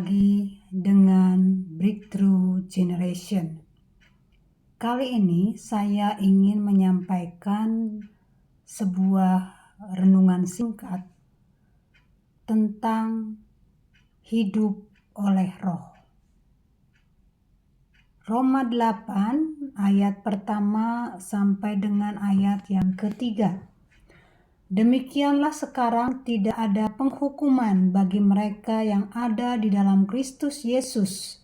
Lagi dengan Breakthrough Generation. Kali ini saya ingin menyampaikan sebuah renungan singkat tentang hidup oleh Roh. Roma 8 ayat pertama sampai dengan ayat yang ketiga. Demikianlah sekarang tidak ada penghukuman bagi mereka yang ada di dalam Kristus Yesus.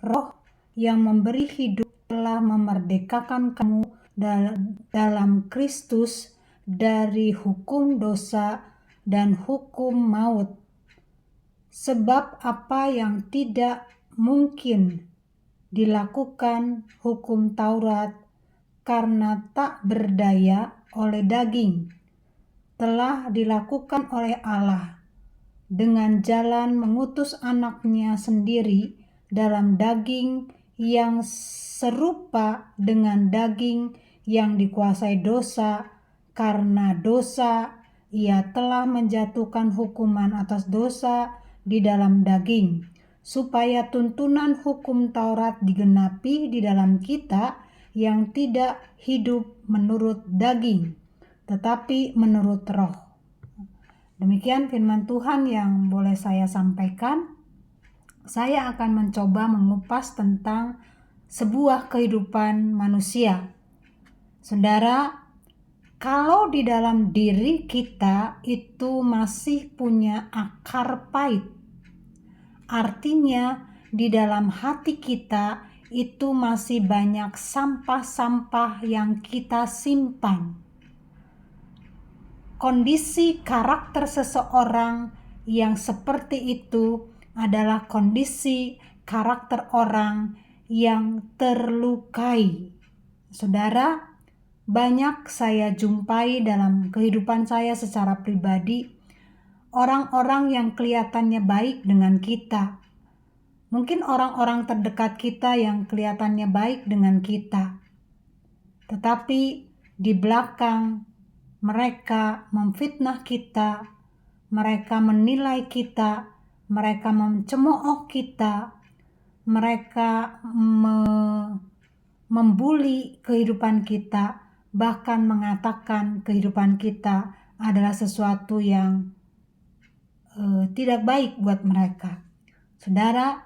Roh yang memberi hidup telah memerdekakan kamu dalam Kristus dari hukum dosa dan hukum maut. Sebab apa yang tidak mungkin dilakukan hukum Taurat karena tak berdaya oleh daging, telah dilakukan oleh Allah dengan jalan mengutus anaknya sendiri dalam daging yang serupa dengan daging yang dikuasai dosa. Karena dosa, ia telah menjatuhkan hukuman atas dosa di dalam daging, supaya tuntunan hukum Taurat digenapi di dalam kita yang tidak hidup menurut daging, tetapi menurut Roh. Demikian firman Tuhan yang boleh saya sampaikan. Saya akan mencoba mengupas tentang sebuah kehidupan manusia. Saudara, kalau di dalam diri kita itu masih punya akar pahit, artinya di dalam hati kita itu masih banyak sampah-sampah yang kita simpan. Kondisi karakter seseorang yang seperti itu adalah kondisi karakter orang yang terlukai. Saudara, banyak saya jumpai dalam kehidupan saya secara pribadi orang-orang yang kelihatannya baik dengan kita. Mungkin orang-orang terdekat kita yang kelihatannya baik dengan kita. Tetapi di belakang mereka memfitnah kita, mereka menilai kita, mereka mencemooh kita, mereka membuli kehidupan kita, bahkan mengatakan kehidupan kita adalah sesuatu yang tidak baik buat mereka. Saudara,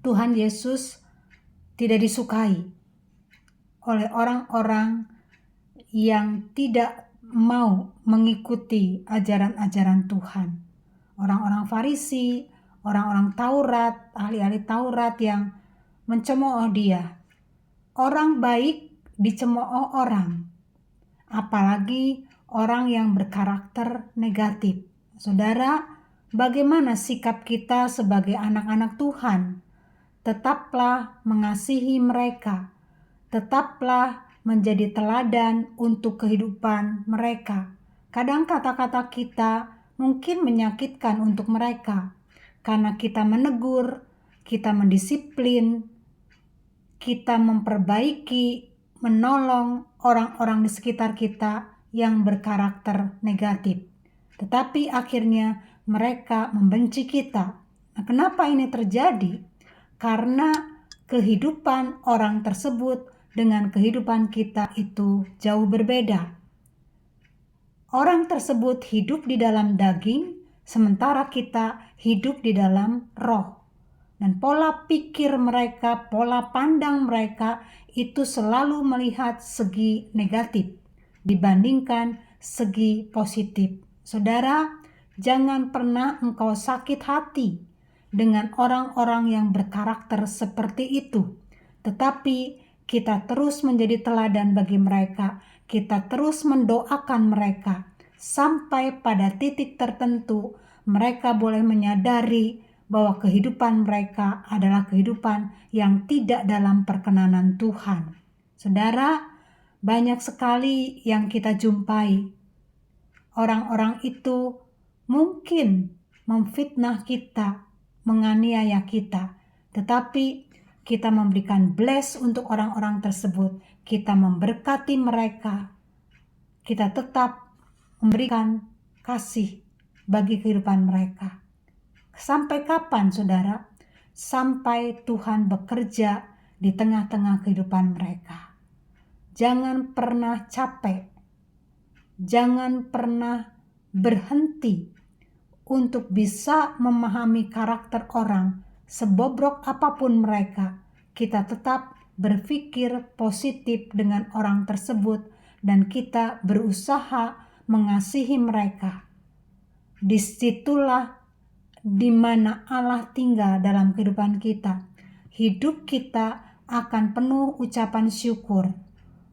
Tuhan Yesus tidak disukai oleh orang-orang yang tidak mau mengikuti ajaran-ajaran Tuhan. Orang-orang Farisi, orang-orang Taurat, ahli-ahli Taurat yang mencemooh dia. Orang baik dicemooh orang, apalagi orang yang berkarakter negatif. Saudara, bagaimana sikap kita sebagai anak-anak Tuhan? Tetaplah mengasihi mereka, tetaplah menjadi teladan untuk kehidupan mereka. Kadang kata-kata kita mungkin menyakitkan untuk mereka, karena kita menegur, kita mendisiplin, kita memperbaiki, menolong orang-orang di sekitar kita yang berkarakter negatif. Tetapi akhirnya mereka membenci kita. Nah, kenapa ini terjadi? Karena kehidupan orang tersebut dengan kehidupan kita itu jauh berbeda. Orang tersebut hidup di dalam daging, sementara kita hidup di dalam roh. Dan pola pikir mereka, pola pandang mereka itu selalu melihat segi negatif dibandingkan segi positif. Saudara, jangan pernah engkau sakit hati dengan orang-orang yang berkarakter seperti itu. Tetapi kita terus menjadi teladan bagi mereka. Kita terus mendoakan mereka sampai pada titik tertentu mereka boleh menyadari bahwa kehidupan mereka adalah kehidupan yang tidak dalam perkenanan Tuhan. Saudara, banyak sekali yang kita jumpai. Orang-orang itu mungkin memfitnah kita, menganiaya kita, tetapi kita memberikan bless untuk orang-orang tersebut. Kita memberkati mereka. Kita tetap memberikan kasih bagi kehidupan mereka. Sampai kapan, saudara? Sampai Tuhan bekerja di tengah-tengah kehidupan mereka. Jangan pernah capek. Jangan pernah berhenti untuk bisa memahami karakter orang. Sebobrok apapun mereka, kita tetap berpikir positif dengan orang tersebut dan kita berusaha mengasihi mereka. Disitulah di mana Allah tinggal dalam kehidupan kita. Hidup kita akan penuh ucapan syukur.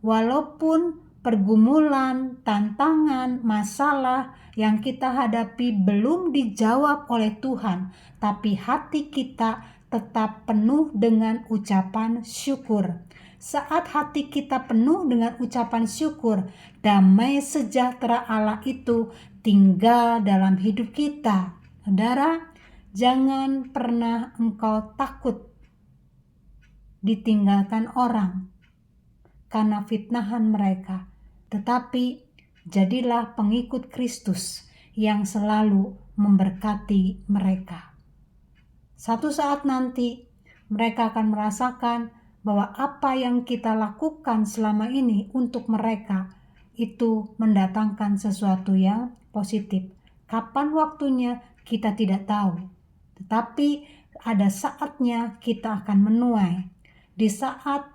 Walaupun pergumulan, tantangan, masalah yang kita hadapi belum dijawab oleh Tuhan, tapi hati kita tetap penuh dengan ucapan syukur. Saat hati kita penuh dengan ucapan syukur, damai sejahtera Allah itu tinggal dalam hidup kita. Saudara, jangan pernah engkau takut ditinggalkan orang karena fitnahan mereka, tetapi jadilah pengikut Kristus yang selalu memberkati mereka. Satu saat nanti mereka akan merasakan bahwa apa yang kita lakukan selama ini untuk mereka itu mendatangkan sesuatu yang positif. Kapan waktunya kita tidak tahu, tetapi ada saatnya kita akan menuai. Di saat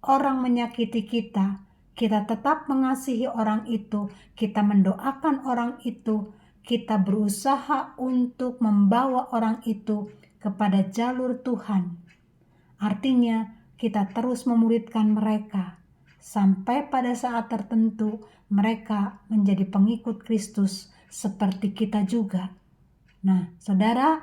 orang menyakiti kita, kita tetap mengasihi orang itu, kita mendoakan orang itu, kita berusaha untuk membawa orang itu kepada jalur Tuhan. Artinya kita terus memuridkan mereka sampai pada saat tertentu mereka menjadi pengikut Kristus seperti kita juga. Nah, saudara,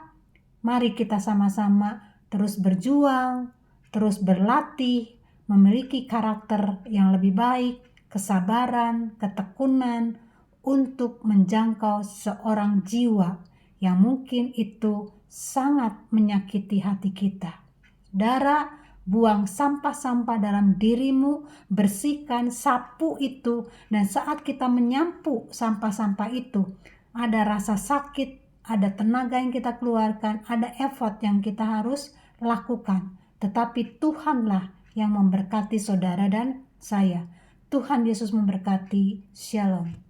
mari kita sama-sama terus berjuang, terus berlatih, memiliki karakter yang lebih baik, kesabaran, ketekunan untuk menjangkau seorang jiwa yang mungkin itu sangat menyakiti hati kita. Saudara, buang sampah-sampah dalam dirimu, bersihkan, sapu itu, dan saat kita menyapu sampah-sampah itu, ada rasa sakit, ada tenaga yang kita keluarkan, ada effort yang kita harus lakukan. Tetapi Tuhanlah yang memberkati saudara dan saya. Tuhan Yesus memberkati. Shalom.